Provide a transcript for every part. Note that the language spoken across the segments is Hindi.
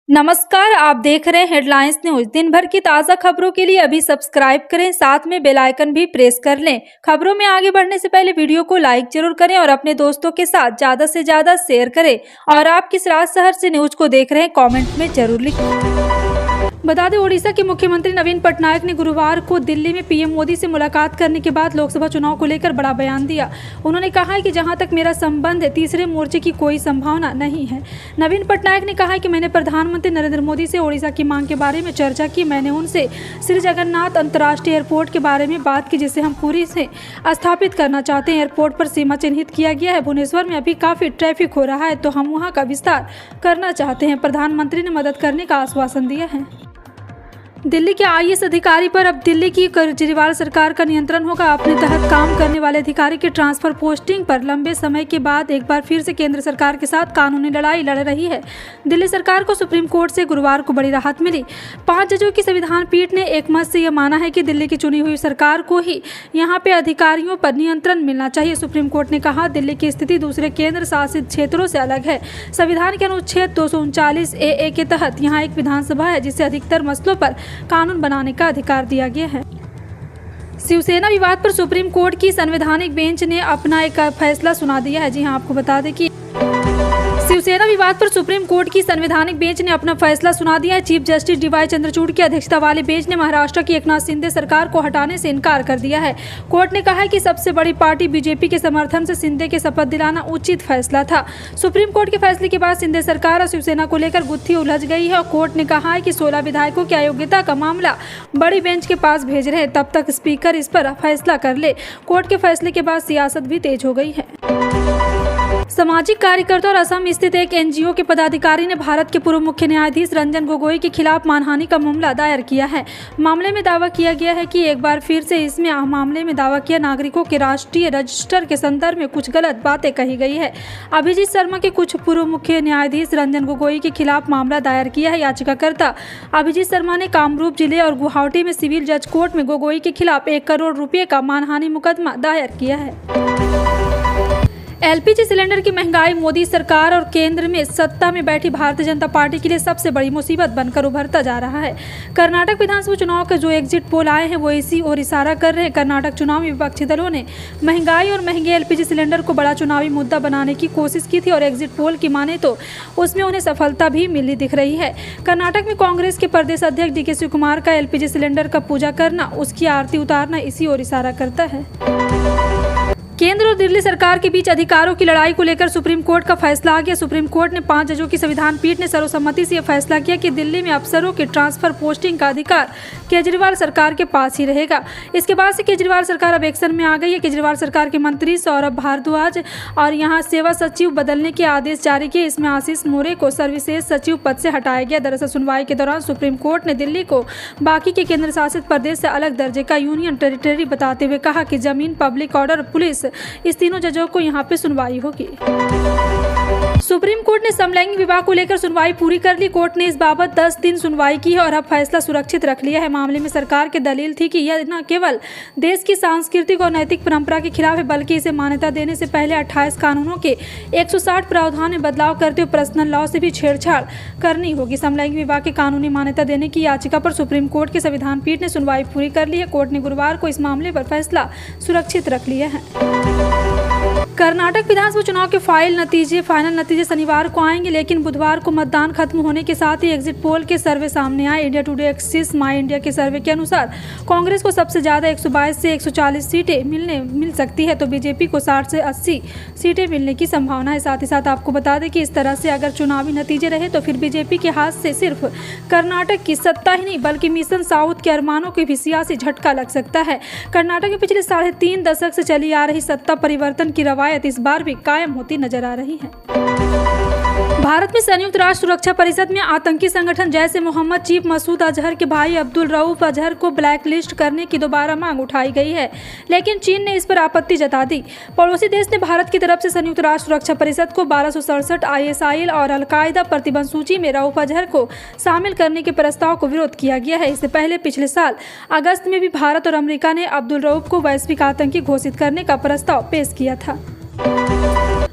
नमस्कार, आप देख रहे हैं हेडलाइंस न्यूज। दिन भर की ताज़ा खबरों के लिए अभी सब्सक्राइब करें, साथ में बेल आइकन भी प्रेस कर लें। खबरों में आगे बढ़ने से पहले वीडियो को लाइक जरूर करें और अपने दोस्तों के साथ ज़्यादा से ज़्यादा शेयर करें। और आप किस राज्य शहर से न्यूज को देख रहे हैं कमेंट में जरूर लिखें। बता दें, ओडिशा के मुख्यमंत्री नवीन पटनायक ने गुरुवार को दिल्ली में पीएम मोदी से मुलाकात करने के बाद लोकसभा चुनाव को लेकर बड़ा बयान दिया। उन्होंने कहा है कि जहां तक मेरा संबंध है, तीसरे मोर्चे की कोई संभावना नहीं है। नवीन पटनायक ने कहा है कि मैंने प्रधानमंत्री नरेंद्र मोदी से ओडिशा की मांग के बारे में चर्चा की। मैंने उनसे श्री जगन्नाथ अंतर्राष्ट्रीय एयरपोर्ट के बारे में बात की, जिसे हम पूरी से स्थापित करना चाहते हैं। एयरपोर्ट पर सीमा चिन्हित किया गया है। भुवनेश्वर में अभी काफी ट्रैफिक हो रहा है, तो हम वहाँ का विस्तार करना चाहते हैं। प्रधानमंत्री ने मदद करने का आश्वासन दिया है। दिल्ली के आईएएस अधिकारी पर अब दिल्ली की केजरीवाल सरकार का नियंत्रण होगा। अपने तहत काम करने वाले अधिकारी के ट्रांसफर पोस्टिंग पर लंबे समय के बाद एक बार फिर से केंद्र सरकार के साथ कानूनी लड़ाई लड़ रही है। दिल्ली सरकार को सुप्रीम कोर्ट से गुरुवार को बड़ी राहत मिली। 5 जजों की संविधान पीठ ने एक मत से यह माना है कि दिल्ली की चुनी हुई सरकार को ही यहाँ पे अधिकारियों पर नियंत्रण मिलना चाहिए। सुप्रीम कोर्ट ने कहा, दिल्ली की स्थिति दूसरे केंद्र शासित क्षेत्रों से अलग है। संविधान के अनुच्छेद 239 AA के तहत यहाँ एक विधानसभा है, जिसे अधिकतर मसलों पर कानून बनाने का अधिकार दिया गया है। शिवसेना विवाद पर सुप्रीम कोर्ट की संवैधानिक बेंच ने अपना एक फैसला सुना दिया है। जी हां, आपको बता दें कि शिवसेना विवाद पर सुप्रीम कोर्ट की संवैधानिक बेंच ने अपना फैसला सुना दिया है। चीफ जस्टिस DY चंद्रचूड़ की अध्यक्षता वाली बेंच ने महाराष्ट्र की एकनाथ शिंदे सरकार को हटाने से इनकार कर दिया है। कोर्ट ने कहा है कि सबसे बड़ी पार्टी बीजेपी के समर्थन से शिंदे के शपथ दिलाना उचित फैसला था। सुप्रीम कोर्ट के फैसले के बाद शिंदे सरकार और शिवसेना को लेकर गुत्थी उलझ गई है। और कोर्ट ने कहा है कि 16 विधायकों की अयोग्यता का मामला बड़ी बेंच के पास भेज रहे हैं, तब तक स्पीकर इस पर फैसला कर ले। कोर्ट के फैसले के बाद सियासत भी तेज हो गई है। सामाजिक कार्यकर्ता और असम स्थित एक NGO के पदाधिकारी ने भारत के पूर्व मुख्य न्यायाधीश रंजन गोगोई के खिलाफ मानहानि का मामला दायर किया है। मामले में दावा किया गया है कि एक बार फिर से इसमें मामले में दावा किया नागरिकों के राष्ट्रीय रजिस्टर के संदर्भ में कुछ गलत बातें कही गई है। अभिजीत शर्मा के कुछ पूर्व मुख्य न्यायाधीश रंजन गोगोई के खिलाफ मामला दायर किया है। याचिकाकर्ता अभिजीत शर्मा ने कामरूप जिले और गुवाहाटी में सिविल जज कोर्ट में गोगोई के खिलाफ 1 करोड़ रुपये का मानहानि मुकदमा दायर किया है। LPG सिलेंडर की महंगाई मोदी सरकार और केंद्र में सत्ता में बैठी भारतीय जनता पार्टी के लिए सबसे बड़ी मुसीबत बनकर उभरता जा रहा है। कर्नाटक विधानसभा चुनाव के जो एग्जिट पोल आए हैं, वो इसी ओर इशारा कर रहे हैं। कर्नाटक चुनाव में विपक्षी दलों ने महंगाई और महंगे LPG सिलेंडर को बड़ा चुनावी मुद्दा बनाने की कोशिश की थी, और एग्जिट पोल की माने तो उसमें उन्हें सफलता भी मिली दिख रही है। कर्नाटक में कांग्रेस के प्रदेश अध्यक्ष DK शिवकुमार का LPG सिलेंडर का पूजा करना, उसकी आरती उतारना इसी ओर इशारा करता है। केंद्र और दिल्ली सरकार के बीच अधिकारों की लड़ाई को लेकर सुप्रीम कोर्ट का फैसला आ गया। सुप्रीम कोर्ट ने 5 जजों की संविधान पीठ ने सर्वसम्मति से यह फैसला किया कि दिल्ली में अफसरों के ट्रांसफर पोस्टिंग का अधिकार केजरीवाल सरकार के पास ही रहेगा। इसके बाद से केजरीवाल सरकार अब एक्शन में आ गई है। केजरीवाल सरकार के मंत्री सौरभ भारद्वाज और यहाँ सेवा सचिव बदलने के आदेश जारी किए। इसमें आशीष मोरे को सर्विसेज सचिव पद से हटाया गया। दरअसल सुनवाई के दौरान सुप्रीम कोर्ट ने दिल्ली को बाकी के केंद्र शासित प्रदेश से अलग दर्जे का यूनियन टेरिटरी बताते हुए कहा कि जमीन, पब्लिक ऑर्डर, पुलिस, इस तीनों जजों को यहाँ पे सुनवाई होगी। सुप्रीम कोर्ट ने समलैंगिक विवाह को लेकर सुनवाई पूरी कर ली। कोर्ट ने इस बाबत 10 दिन सुनवाई की है और अब फैसला सुरक्षित रख लिया है। मामले में सरकार की दलील थी कि यह न केवल देश की सांस्कृतिक और नैतिक परंपरा के खिलाफ है, बल्कि इसे मान्यता देने से पहले 28 कानूनों के 160 प्रावधान में बदलाव करते हुए पर्सनल लॉ से भी छेड़छाड़ करनी होगी। समलैंगिक विवाह की कानूनी मान्यता देने की याचिका पर सुप्रीम कोर्ट के संविधान पीठ ने सुनवाई पूरी कर ली है। कोर्ट ने गुरुवार को इस मामले पर फैसला सुरक्षित रख लिया है। कर्नाटक विधानसभा चुनाव के फाइनल नतीजे शनिवार को आएंगे, लेकिन बुधवार को मतदान खत्म होने के साथ ही एग्जिट पोल के सर्वे सामने आए। इंडिया टुडे एक्सिस माई इंडिया के सर्वे के अनुसार कांग्रेस को सबसे ज्यादा 122 से 140 सीटें मिल सकती है, तो बीजेपी को 60 से 80 सीटें मिलने की संभावना है। साथ ही साथ आपको बता दें कि इस तरह से अगर चुनावी नतीजे रहे तो फिर बीजेपी के हाथ से सिर्फ कर्नाटक की सत्ता ही नहीं, बल्कि मिशन साउथ के अरमानों को भी सियासी झटका लग सकता है। कर्नाटक में पिछले 3.5 दशक से चली आ रही सत्ता परिवर्तन की रवायत इस बार भी कायम होती नजर आ रही है। भारत में संयुक्त राष्ट्र सुरक्षा परिषद में आतंकी संगठन जैश ए मोहम्मद चीफ मसूद अजहर के भाई अब्दुल रऊफ अजहर को ब्लैकलिस्ट करने की दोबारा मांग उठाई गई है, लेकिन चीन ने इस पर आपत्ति जता दी। पड़ोसी देश ने भारत की तरफ से संयुक्त राष्ट्र सुरक्षा परिषद को 1267 ISIL और अलकायदा प्रतिबंध सूची में रऊफ अजहर को शामिल करने के प्रस्ताव को विरोध किया गया है। इससे पहले पिछले साल अगस्त में भी भारत और अमेरिका ने अब्दुल रऊफ को वैश्विक आतंकी घोषित करने का प्रस्ताव पेश किया था।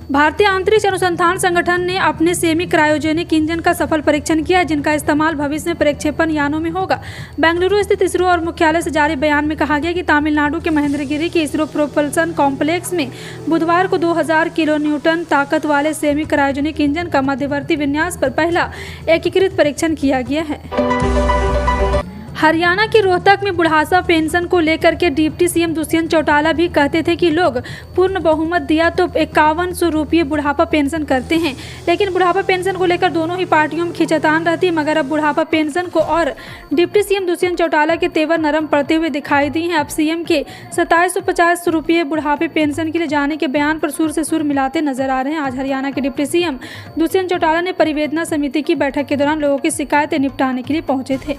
भारतीय अंतरिक्ष अनुसंधान संगठन ने अपने सेमी क्रायोजेनिक इंजन का सफल परीक्षण किया है, जिनका इस्तेमाल भविष्य में प्रक्षेपण यानों में होगा। बेंगलुरु स्थित इसरो और मुख्यालय से जारी बयान में कहा गया कि तमिलनाडु के महेंद्रगिरी के इसरो प्रोपल्सन कॉम्प्लेक्स में बुधवार को 2000 किलोन्यूटन ताकत वाले सेमी क्रायोजेनिक इंजन का मध्यवर्ती विन्यास पर पहला एकीकृत परीक्षण किया गया है। हरियाणा के रोहतक में बुढ़ापा पेंशन को लेकर के डिप्टी सीएम दुष्यंत चौटाला भी कहते थे कि लोग पूर्ण बहुमत दिया तो 5100 रुपये बुढ़ापा पेंशन करते हैं, लेकिन बुढ़ापा पेंशन को लेकर दोनों ही पार्टियों में खींचातान रहती है। मगर अब बुढ़ापा पेंशन को और डिप्टी सीएम दुष्यंत चौटाला के तेवर नरम पड़ते हुए दिखाई दी हैं। अब सीएम के 2750 रुपये बुढ़ापे पेंशन के लिए जाने के बयान पर सुर से सुर मिलाते नजर आ रहे हैं। आज हरियाणा के डिप्टी सीएम दुष्यंत चौटाला ने परिवेदना समिति की बैठक के दौरान लोगों की शिकायतें निपटाने के लिए पहुंचे थे।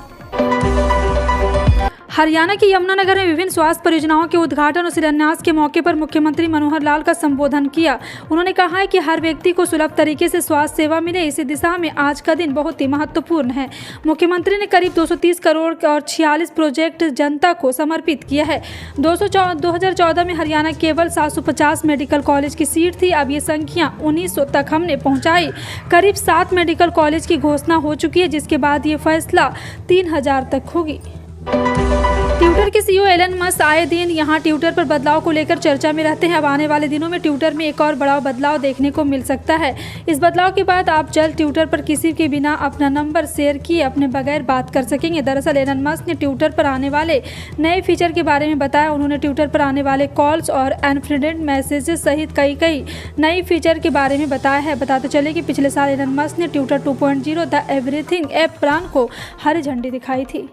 हरियाणा के यमुनानगर में विभिन्न स्वास्थ्य परियोजनाओं के उद्घाटन और शिलान्यास के मौके पर मुख्यमंत्री मनोहर लाल का संबोधन किया। उन्होंने कहा है कि हर व्यक्ति को सुलभ तरीके से स्वास्थ्य सेवा मिले, इसी दिशा में आज का दिन बहुत ही महत्वपूर्ण है। मुख्यमंत्री ने करीब 230 करोड़ और 46 प्रोजेक्ट जनता को समर्पित किया है। 2014 में हरियाणा केवल 750 मेडिकल कॉलेज की सीट थी, अब ये संख्या 1900 तक हमने पहुँचाई। करीब 7 मेडिकल कॉलेज की घोषणा हो चुकी है, जिसके बाद ये फैसला 3000 तक होगी। ट्विटर के सीईओ एलन मस्क आए दिन यहां ट्विटर पर बदलाव को लेकर चर्चा में रहते हैं। अब आने वाले दिनों में ट्विटर में एक और बड़ा बदलाव देखने को मिल सकता है। इस बदलाव के बाद आप जल्द ट्विटर पर किसी के बिना अपना नंबर शेयर किए अपने बगैर बात कर सकेंगे। दरअसल एलन मस्क ने ट्विटर पर आने वाले नए फीचर के बारे में बताया। उन्होंने ट्विटर पर आने वाले कॉल्स और अनफ्रेंडेड मैसेजेस सहित कई नई फीचर के बारे में बताया है। बताते चले कि पिछले साल एलन मस्क ने Twitter 2.0 the everything app brand को हरी झंडी दिखाई थी।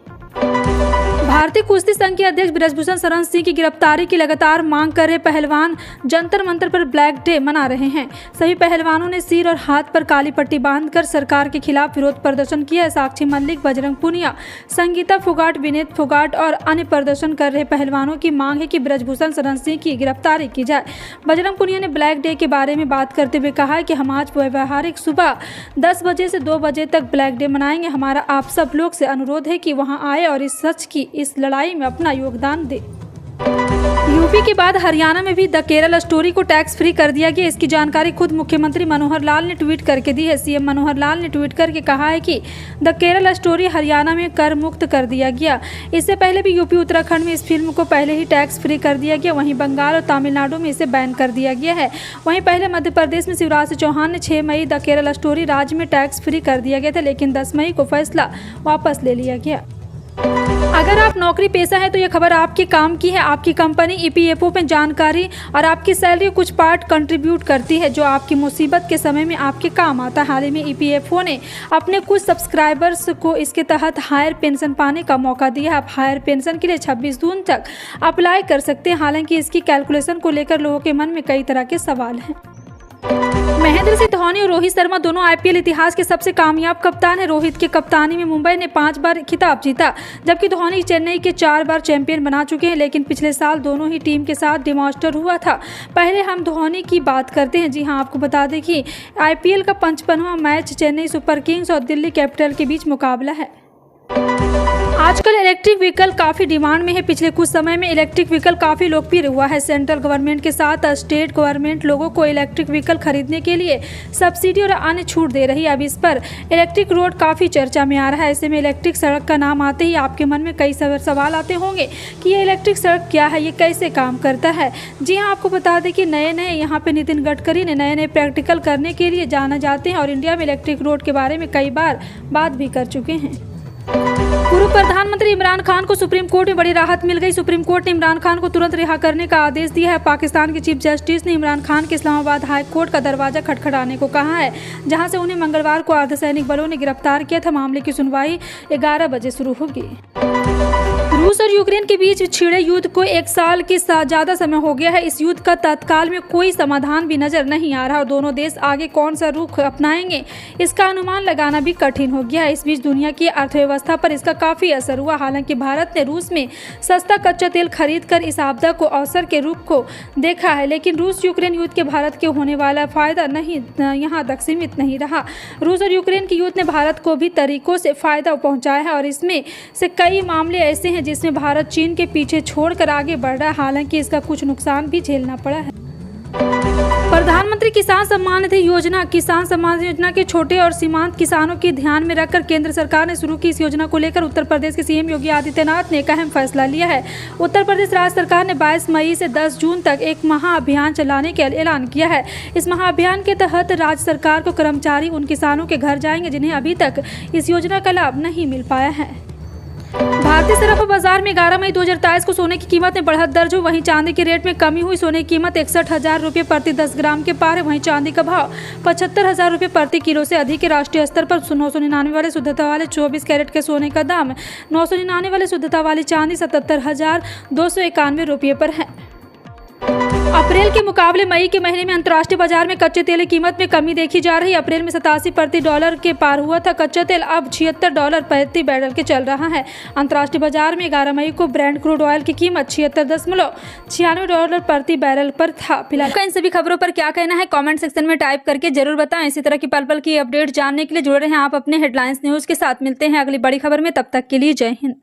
भारतीय कुश्ती संघ के अध्यक्ष बृजभूषण शरण सिंह की गिरफ्तारी की लगातार मांग कर रहे पहलवान जंतर मंतर पर ब्लैक डे मना रहे हैं। सभी पहलवानों ने सिर और हाथ पर काली पट्टी बांधकर सरकार के खिलाफ विरोध प्रदर्शन किया है। साक्षी मल्लिक, बजरंग पुनिया, संगीता फोगाट, विनीत फोगाट और अन्य प्रदर्शन कर रहे पहलवानों की मांग है कि बृजभूषण शरण सिंह की गिरफ्तारी की जाए। बजरंग पुनिया ने ब्लैक डे के बारे में बात करते हुए कहा है कि हम आज व्यावहारिक सुबह 10 बजे से 2 बजे तक ब्लैक डे मनाएंगे। हमारा आप सब लोग से अनुरोध है कि वहां आए और इस सच की इस लड़ाई में अपना योगदान दे। यूपी के बाद हरियाणा में भी द केरल स्टोरी को टैक्स फ्री कर दिया गया। इसकी जानकारी खुद मुख्यमंत्री मनोहर लाल ने ट्वीट करके दी है। सीएम मनोहर लाल ने ट्वीट करके कहा है कि द केरल स्टोरी हरियाणा में कर मुक्त कर दिया गया। इससे पहले भी यूपी उत्तराखंड में इस फिल्म को पहले ही टैक्स फ्री कर दिया गया। वहीं बंगाल और तमिलनाडु में इसे बैन कर दिया गया है। वहीं पहले मध्य प्रदेश में शिवराज सिंह चौहान ने 6 मई द केरल स्टोरी राज्य में टैक्स फ्री कर दिया गया था, लेकिन 10 मई को फैसला वापस ले लिया गया। अगर आप नौकरी पेशा है तो यह खबर आपके काम की है। आपकी कंपनी ईपीएफओ में जानकारी और आपकी सैलरी कुछ पार्ट कंट्रीब्यूट करती है, जो आपकी मुसीबत के समय में आपके काम आता है। हाल ही में ईपीएफओ ने अपने कुछ सब्सक्राइबर्स को इसके तहत हायर पेंशन पाने का मौका दिया है। आप हायर पेंशन के लिए 26 जून तक अप्लाई कर सकते हैं। हालांकि इसकी कैलकुलेशन को लेकर लोगों के मन में कई तरह के सवाल हैं। महेंद्र सिंह धोनी और रोहित शर्मा दोनों आईपीएल इतिहास के सबसे कामयाब कप्तान हैं। रोहित की कप्तानी में मुंबई ने 5 बार खिताब जीता, जबकि धोनी चेन्नई के 4 बार चैंपियन बना चुके हैं। लेकिन पिछले साल दोनों ही टीम के साथ डिमॉन्स्टर हुआ था। पहले हम धोनी की बात करते हैं। जी हां, आपको बता दें कि आईपीएल का 55वां मैच चेन्नई सुपर किंग्स और दिल्ली कैपिटल के बीच मुकाबला है। आजकल इलेक्ट्रिक व्हीकल काफ़ी डिमांड में है। पिछले कुछ समय में इलेक्ट्रिक व्हीकल काफ़ी लोकप्रिय हुआ है। सेंट्रल गवर्नमेंट के साथ स्टेट गवर्नमेंट लोगों को इलेक्ट्रिक व्हीकल खरीदने के लिए सब्सिडी और अन्य छूट दे रही है। अब इस पर इलेक्ट्रिक रोड काफ़ी चर्चा में आ रहा है। ऐसे में इलेक्ट्रिक सड़क का नाम आते ही आपके मन में कई सवाल आते होंगे कि ये इलेक्ट्रिक सड़क क्या है, ये कैसे काम करता है। जी हाँ, आपको बता दें कि नए यहाँ पे नितिन गडकरी ने नए प्रैक्टिकल करने के लिए जाना जाते हैं और इंडिया में इलेक्ट्रिक रोड के बारे में कई बार बात भी कर चुके हैं। पूर्व प्रधानमंत्री इमरान खान को सुप्रीम कोर्ट में बड़ी राहत मिल गई। सुप्रीम कोर्ट ने इमरान खान को तुरंत रिहा करने का आदेश दिया है। पाकिस्तान के चीफ जस्टिस ने इमरान खान के इस्लामाबाद हाई कोर्ट का दरवाजा खटखटाने को कहा है, जहां से उन्हें मंगलवार को अर्धसैनिक बलों ने गिरफ्तार किया था। मामले की सुनवाई 11 बजे शुरू होगी। रूस और यूक्रेन के बीच छिड़े युद्ध को 1 साल के ज़्यादा समय हो गया है। इस युद्ध का तत्काल में कोई समाधान भी नजर नहीं आ रहा और दोनों देश आगे कौन सा रुख अपनाएंगे, इसका अनुमान लगाना भी कठिन हो गया है। इस बीच दुनिया की अर्थव्यवस्था पर इसका काफ़ी असर हुआ। हालांकि भारत ने रूस में सस्ता कच्चा तेल खरीद कर इस आपदा को अवसर के रूप को देखा है, लेकिन रूस यूक्रेन युद्ध के भारत के होने वाला फायदा नहीं यहाँ तक सीमित नहीं रहा। रूस और यूक्रेन के युद्ध ने भारत को भी तरीकों से फायदा पहुँचाया है और इसमें से कई मामले ऐसे हैं जिसमें भारत चीन के पीछे छोड़कर आगे बढ़ रहा है। हालांकि इसका कुछ नुकसान भी झेलना पड़ा है। प्रधानमंत्री किसान सम्मान निधि योजना के छोटे और सीमांत किसानों के ध्यान में रखकर केंद्र सरकार ने शुरू की इस योजना को लेकर उत्तर प्रदेश के सीएम योगी आदित्यनाथ ने एक अहम फैसला लिया है। उत्तर प्रदेश राज्य सरकार ने 22 मई से 10 जून तक एक महाअभियान चलाने का ऐलान किया है। इस महाअभियान के तहत राज्य सरकार को कर्मचारी उन किसानों के घर जाएंगे जिन्हें अभी तक इस योजना का लाभ नहीं मिल पाया है। भारतीय सराफा बाजार में 11 मई 2023 को सोने की कीमत में बढ़त दर्ज हुई। वहीं चांदी के रेट में कमी हुई। सोने की कीमत 61,000 रुपये प्रति 10 ग्राम के पार है। वहीं चांदी का भाव 75,000 रुपये प्रति किलो से अधिक है। राष्ट्रीय स्तर पर 999 वाले शुद्धता वाले 24 कैरेट के सोने का दाम 999 वाले शुद्धता वाली चांदी 77,291 रुपये पर है। अप्रैल के मुकाबले मई के महीने में अंतर्राष्ट्रीय बाजार में कच्चे तेल की कीमत में कमी देखी जा रही है। अप्रैल में 87 प्रति डॉलर के पार हुआ था। कच्चा तेल अब $76 प्रति बैरल के चल रहा है। अंतर्राष्ट्रीय बाजार में 11 मई को ब्रेंट क्रूड ऑयल की कीमत $76.96 प्रति बैरल पर था। फिलहाल इन सभी खबरों पर क्या कहना है कमेंट सेक्शन में टाइप करके जरूर बताएं। इसी तरह की पल पल की अपडेट जानने के लिए जुड़े रहें आप अपने हेडलाइंस न्यूज के साथ। मिलते हैं अगली बड़ी खबर में, तब तक के लिए जय हिंद।